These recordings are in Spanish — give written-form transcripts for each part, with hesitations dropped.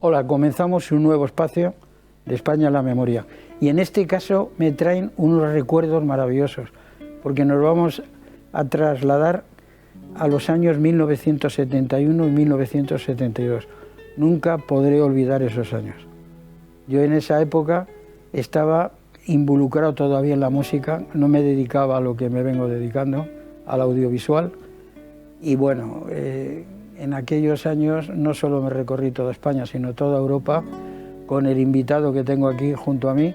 Hola, comenzamos un nuevo espacio de España en la memoria. Y en este caso me traen unos recuerdos maravillosos, porque nos vamos a trasladar a los años 1971 y 1972. Nunca podré olvidar esos años. Yo en esa época estaba involucrado todavía en la música, no me dedicaba a lo que me vengo dedicando, al audiovisual. Y bueno, en aquellos años no solo me recorrí toda España, sino toda Europa, con el invitado que tengo aquí junto a mí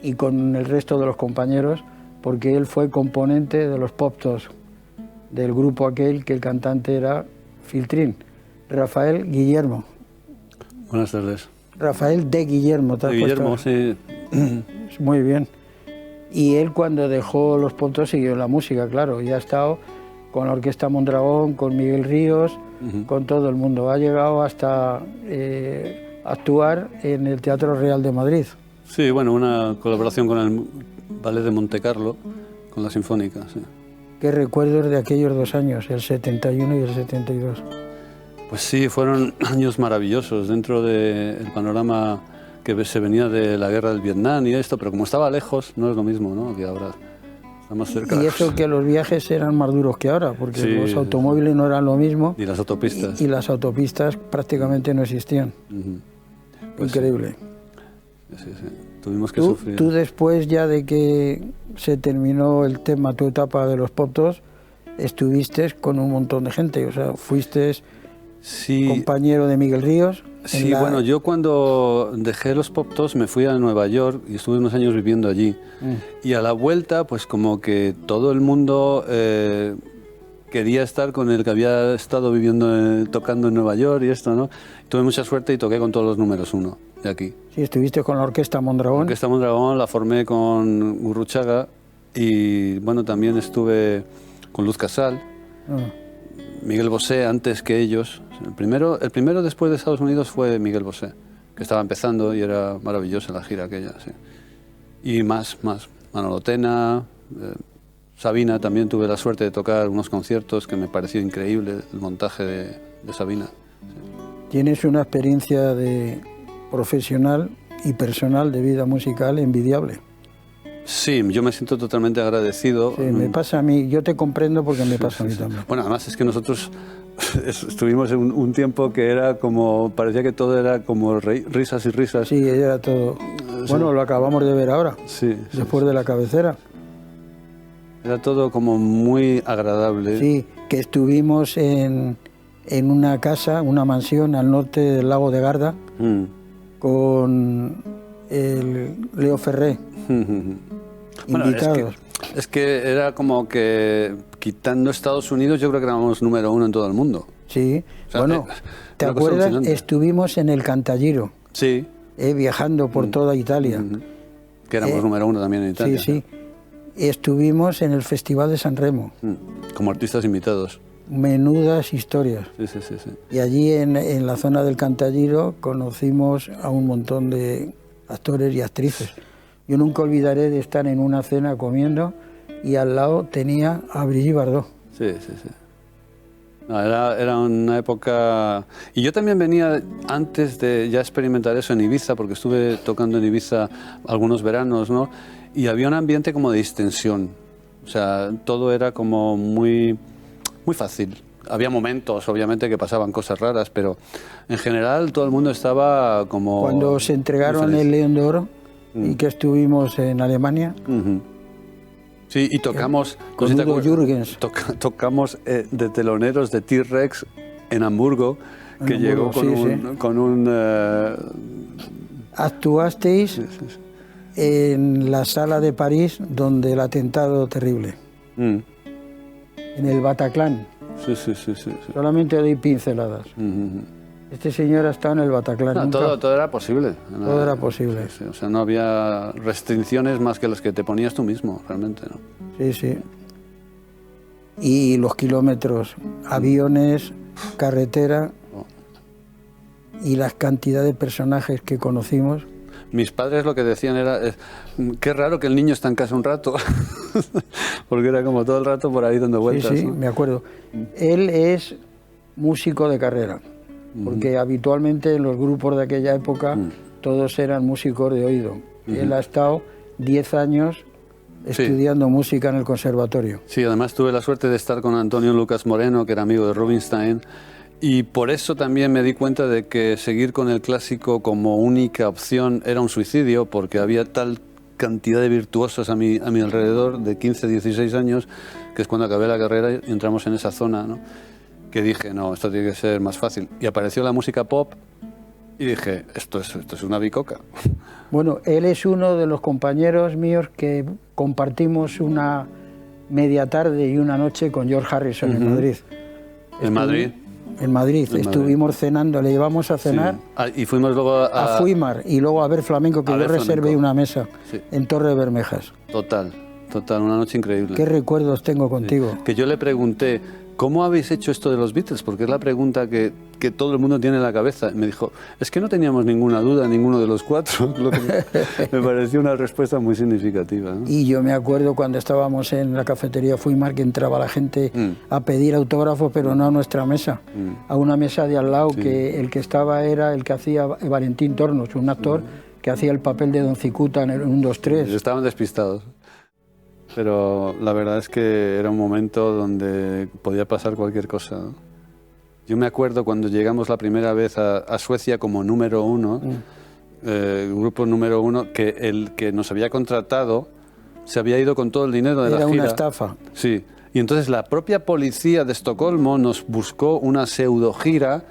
y con el resto de los compañeros, porque él fue componente de los Pop-Toss, del grupo aquel que el cantante era Filtrín, Rafael Guillermo. Buenas tardes. Rafael de Guillermo, ¿te has puesto? Guillermo, sí. Muy bien. Y él cuando dejó los Pop-Toss siguió la música, claro, y ha estado con la Orquesta Mondragón, con Miguel Ríos, con todo el mundo. Ha llegado hasta actuar en el Teatro Real de Madrid. Sí, bueno, una colaboración con el Ballet de Montecarlo, con la Sinfónica, sí. ¿Qué recuerdos de aquellos 2 años, el 71 y el 72? Pues sí, fueron años maravillosos dentro del panorama que se venía de la guerra del Vietnam y esto, pero como estaba lejos, no es lo mismo, ¿no?, que ahora está más cerca. Y eso que los viajes eran más duros que ahora, porque sí, los automóviles no eran lo mismo. Y las autopistas. Y las autopistas prácticamente no existían. Pues increíble. Sí. Tuvimos que sufrir. Tú después ya de que se terminó el tema, tu etapa de los Pop-Toss, estuviste con un montón de gente, o sea, fuiste compañero de Miguel Ríos. Sí, bueno, yo cuando dejé los Pop-Toss me fui a Nueva York y estuve unos años viviendo allí. Y a la vuelta, pues como que todo el mundo quería estar con el que había estado viviendo, tocando en Nueva York y esto, ¿no? Tuve mucha suerte y toqué con todos los números 1 de aquí. Sí, estuviste con la Orquesta Mondragón. La Orquesta Mondragón la formé con Gurruchaga y bueno, también estuve con Luz Casal, Miguel Bosé antes que ellos. El primero después de Estados Unidos fue Miguel Bosé, que estaba empezando y era maravillosa la gira aquella, sí. Y más. Manolo Tena, Sabina, también tuve la suerte de tocar unos conciertos que me pareció increíble el montaje de Sabina. Sí. Tienes una experiencia profesional y personal de vida musical envidiable. Sí, yo me siento totalmente agradecido. Sí, me pasa a mí, yo te comprendo porque me pasa a mí también. Bueno, además es que nosotros estuvimos en un tiempo que era como, parecía que todo era como risas y risas. Sí, era todo. Bueno, lo acabamos de ver ahora, después de la cabecera. Era todo como muy agradable. Sí, que estuvimos en una casa, una mansión al norte del lago de Garda, con el Leo Ferré, invitados. Bueno, es que era como que, quitando Estados Unidos, yo creo que éramos número 1 en todo el mundo. Sí, o sea, bueno, ¿te acuerdas? Estuvimos en el Cantagiro. Sí. Viajando por toda Italia. Que éramos número 1 también en Italia. Sí. Estuvimos en el Festival de San Remo. Como artistas invitados. Menudas historias. Sí. Y allí en la zona del Cantagiro conocimos a un montón de actores y actrices. Yo nunca olvidaré de estar en una cena comiendo y al lado tenía a Brigitte Bardot. Sí. No, era una época... Y yo también venía antes de ya experimentar eso en Ibiza, porque estuve tocando en Ibiza algunos veranos, ¿no? Y había un ambiente como de distensión. O sea, todo era como muy fácil. Había momentos, obviamente, que pasaban cosas raras, pero en general todo el mundo estaba como... Cuando se entregaron el León de Oro y que estuvimos en Alemania... Sí, y tocamos... Con Udo Jürgens. Tocamos de teloneros de T-Rex en Hamburgo, que llegó con un... Actuasteis en la sala de París donde el atentado terrible. En el Bataclan. Sí. Solamente doy pinceladas. Este señor ha estado en el Bataclan. No, todo era posible. Todo era posible. Sí. O sea, no había restricciones más que las que te ponías tú mismo, realmente, ¿no? Sí. Y los kilómetros, aviones, carretera y la cantidad de personajes que conocimos. Mis padres lo que decían era, qué raro que el niño está en casa un rato, porque era como todo el rato por ahí dando vueltas. Sí, ¿no? Me acuerdo. Él es músico de carrera. porque habitualmente en los grupos de aquella época todos eran músicos de oído. Él ha estado 10 años estudiando música en el conservatorio. Sí, además tuve la suerte de estar con Antonio Lucas Moreno, que era amigo de Rubinstein, y por eso también me di cuenta de que seguir con el clásico como única opción era un suicidio, porque había tal cantidad de virtuosos a mi alrededor, de 15, 16 años, que es cuando acabé la carrera y entramos en esa zona, ¿no? Que dije, no, esto tiene que ser más fácil. Y apareció la música pop y dije, esto es una bicoca. Bueno, él es uno de los compañeros míos que compartimos una media tarde y una noche con George Harrison en Madrid. ¿En Madrid? En Madrid. Estuvimos cenando, le llevamos a cenar. Sí. Y fuimos luego a Fuimar y luego a ver flamenco, que yo reservé una mesa en Torre Bermejas. Total, una noche increíble. ¿Qué recuerdos tengo contigo? Que yo le pregunté, ¿cómo habéis hecho esto de los Beatles? Porque es la pregunta que todo el mundo tiene en la cabeza. Y me dijo, es que no teníamos ninguna duda, ninguno de los cuatro. Lo que me pareció una respuesta muy significativa, ¿no? Y yo me acuerdo cuando estábamos en la cafetería Fuimar que entraba la gente a pedir autógrafos, pero no a nuestra mesa, a una mesa de al lado, que el que estaba era el que hacía Valentín Tornos, un actor que hacía el papel de Don Cicuta en el 1, 2, 3. Estaban despistados. Pero la verdad es que era un momento donde podía pasar cualquier cosa, ¿no? Yo me acuerdo cuando llegamos la primera vez a Suecia como número 1, grupo número 1, que el que nos había contratado se había ido con todo el dinero de la gira. Era una estafa. Sí, y entonces la propia policía de Estocolmo nos buscó una pseudo gira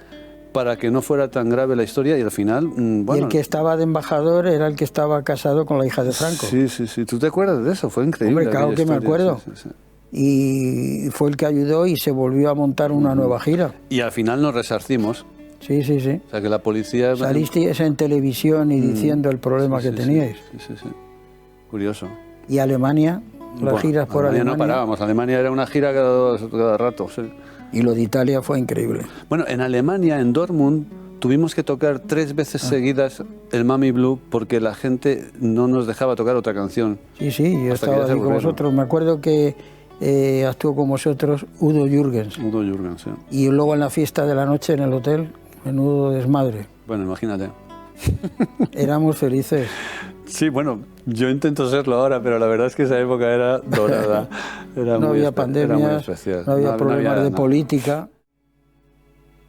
para que no fuera tan grave la historia y al final, bueno... Y el que estaba de embajador era el que estaba casado con la hija de Franco. Sí. ¿Tú te acuerdas de eso? Fue increíble. Hombre, claro que me acuerdo. Sí. Y fue el que ayudó y se volvió a montar una nueva gira. Y al final nos resarcimos. Sí. O sea que la policía... Salisteis en televisión y diciendo el problema que teníais. Sí. Curioso. ¿Y Alemania? Las giras por Alemania. No parábamos. Alemania era una gira cada rato, sí. Y lo de Italia fue increíble. Bueno, en Alemania, en Dortmund, tuvimos que tocar 3 veces seguidas el Mami Blue porque la gente no nos dejaba tocar otra canción. Sí, yo estaba ahí con vosotros. Me acuerdo que actuó con vosotros Udo Jürgens. Sí. Y luego en la fiesta de la noche en el hotel, menudo desmadre. Bueno, imagínate. Éramos felices. Sí, bueno, yo intento serlo ahora, pero la verdad es que esa época era dorada. No había pandemias, no había problemas de política.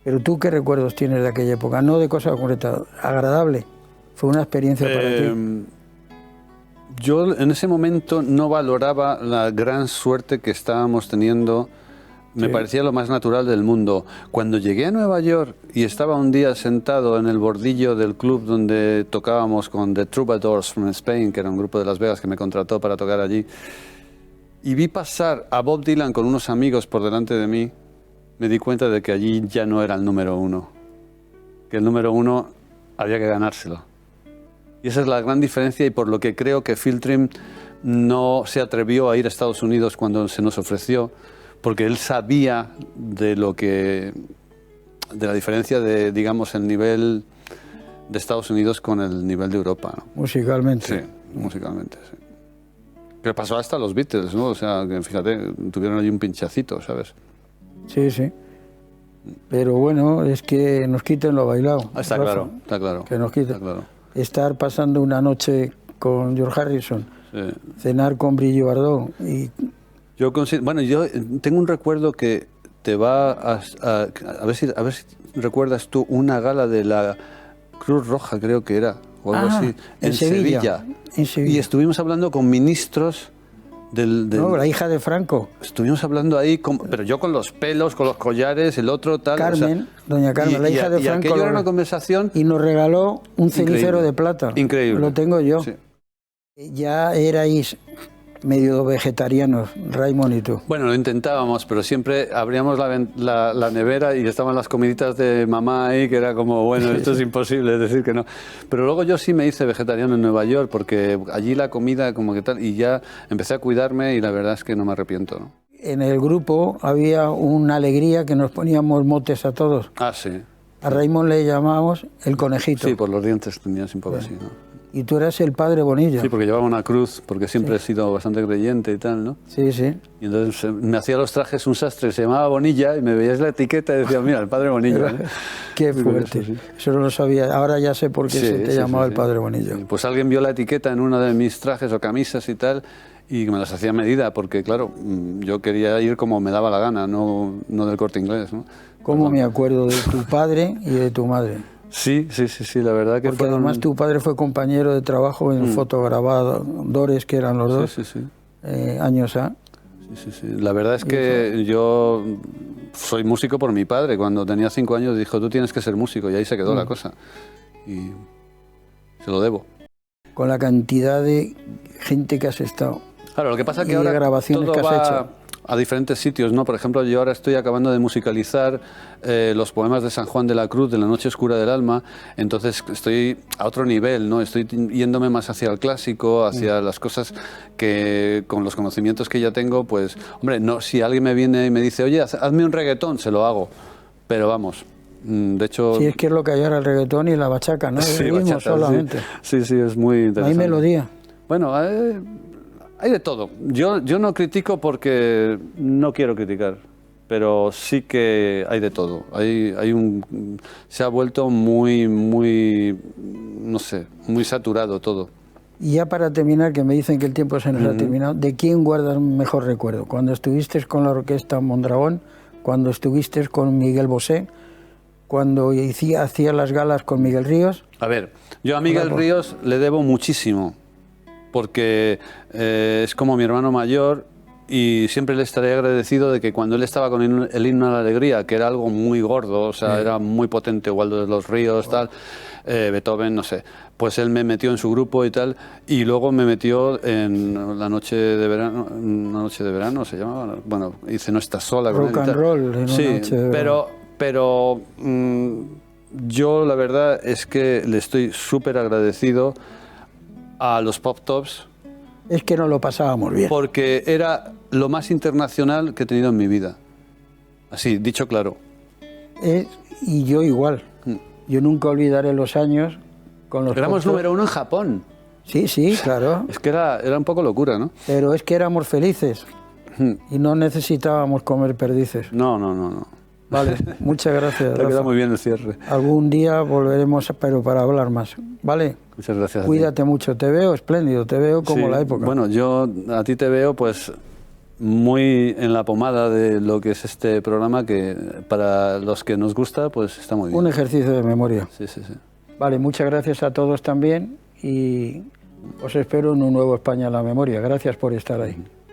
Pero tú, ¿qué recuerdos tienes de aquella época? No de cosas concretas, agradable. Fue una experiencia para ti. Yo en ese momento no valoraba la gran suerte que estábamos teniendo. Me parecía lo más natural del mundo. Cuando llegué a Nueva York y estaba un día sentado en el bordillo del club donde tocábamos con The Troubadours from Spain, que era un grupo de Las Vegas que me contrató para tocar allí, y vi pasar a Bob Dylan con unos amigos por delante de mí, me di cuenta de que allí ya no era el número 1, que el número 1 había que ganárselo. Y esa es la gran diferencia y por lo que creo que Phil Trim no se atrevió a ir a Estados Unidos cuando se nos ofreció, porque él sabía de la diferencia de, digamos, el nivel de Estados Unidos con el nivel de Europa, ¿no? Musicalmente. Sí, musicalmente, sí. Que pasó hasta los Beatles, ¿no? O sea, que fíjate, tuvieron allí un pinchacito, ¿sabes? Sí. Pero bueno, es que nos quiten lo bailado. Está claro. Que nos quiten. Está claro. Estar pasando una noche con George Harrison, cenar con Brigitte Bardot y... Yo tengo un recuerdo que te va a ver si recuerdas tú una gala de la Cruz Roja, creo que era, o algo así, en Sevilla. Y estuvimos hablando con ministros No, la hija de Franco. Estuvimos hablando ahí, pero yo con los pelos, con los collares, el otro tal... Carmen, doña Carmen, la hija de Franco. Y aquello era una conversación... Y nos regaló un cenicero de plata. Increíble. Lo tengo yo. Sí. Ya erais medio vegetarianos, Raymond y tú. Bueno, lo intentábamos, pero siempre abríamos la nevera y estaban las comiditas de mamá ahí, que era como, bueno, esto es imposible, es decir que no. Pero luego yo sí me hice vegetariano en Nueva York, porque allí la comida como que tal, y ya empecé a cuidarme y la verdad es que no me arrepiento, ¿no? En el grupo había una alegría que nos poníamos motes a todos. Ah, sí. A Raymond le llamábamos el conejito. Sí, por los dientes tenías un poco así, ¿no? Y tú eras el padre Bonilla. Sí, porque llevaba una cruz, porque siempre he sido bastante creyente y tal, ¿no? Sí, sí. Y entonces me hacía los trajes un sastre, se llamaba Bonilla, y me veías la etiqueta y decía, mira, el padre Bonilla. ¿Eh? Qué fuerte. Sí. Eso no lo sabía. Ahora ya sé por qué se te llamaba el padre Bonilla. Sí. Pues alguien vio la etiqueta en uno de mis trajes o camisas y tal, y me las hacía a medida, porque claro, yo quería ir como me daba la gana, no del Corte Inglés, ¿no? ¿Cómo me acuerdo de tu padre y de tu madre? Sí, la verdad que porque además tu padre fue compañero de trabajo en fotograbadores, que eran los dos, años A. Sí. La verdad es que yo soy músico por mi padre. Cuando tenía 5 años dijo, tú tienes que ser músico, y ahí se quedó la cosa. Y se lo debo. Con la cantidad de gente que has estado. Claro, lo que pasa es que ahora grabaciones todo que has hecho a diferentes sitios, ¿no? Por ejemplo, yo ahora estoy acabando de musicalizar los poemas de San Juan de la Cruz, de La Noche Oscura del Alma, entonces estoy a otro nivel, ¿no? Estoy yéndome más hacia el clásico, hacia las cosas que con los conocimientos que ya tengo, pues, hombre, no, si alguien me viene y me dice, oye, hazme un reggaetón, se lo hago, pero vamos. De hecho... Sí, es que es lo que hay ahora, el reggaetón y la bachaca, ¿no? Sí, el ritmo bachata, solamente. Sí, es muy interesante. ¿No hay melodía? Bueno, hay de todo. Yo no critico porque no quiero criticar, pero sí que hay de todo. Se ha vuelto muy, no sé, muy saturado todo. Y ya para terminar, que me dicen que el tiempo se nos ha terminado, ¿de quién guardas mejor recuerdo? ¿Cuando estuviste con la orquesta Mondragón? ¿Cuando estuviste con Miguel Bosé? ¿Cuando hacía las galas con Miguel Ríos? A ver, yo a Miguel Ríos le debo muchísimo, porque es como mi hermano mayor, y siempre le estaré agradecido de que cuando él estaba con el himno a la alegría, que era algo muy gordo, o sea, era muy potente, Waldo de los Ríos, tal, Beethoven, no sé, pues él me metió en su grupo y tal, y luego me metió en la noche de verano, se llamaba, bueno, hice No estás sola. Rock and roll, en sí, una noche de verano. pero yo la verdad es que le estoy súper agradecido a los Pop Tops. Es que no lo pasábamos bien. Porque era lo más internacional que he tenido en mi vida. Así, dicho claro. Y yo igual. Yo nunca olvidaré los años con los Éramos número 1 en Japón. Sí, claro. Es que era un poco locura, ¿no? Pero es que éramos felices y no necesitábamos comer perdices. No. Vale, muchas gracias. Te ha quedado muy bien el cierre. Algún día volveremos, pero para hablar más. ¿Vale? Muchas gracias. Cuídate mucho. Te veo espléndido, te veo como la época. Bueno, yo a ti te veo pues muy en la pomada de lo que es este programa, que para los que nos gusta pues está muy bien. Un ejercicio de memoria. Sí. Vale, muchas gracias a todos también y os espero en un nuevo España en la memoria. Gracias por estar ahí.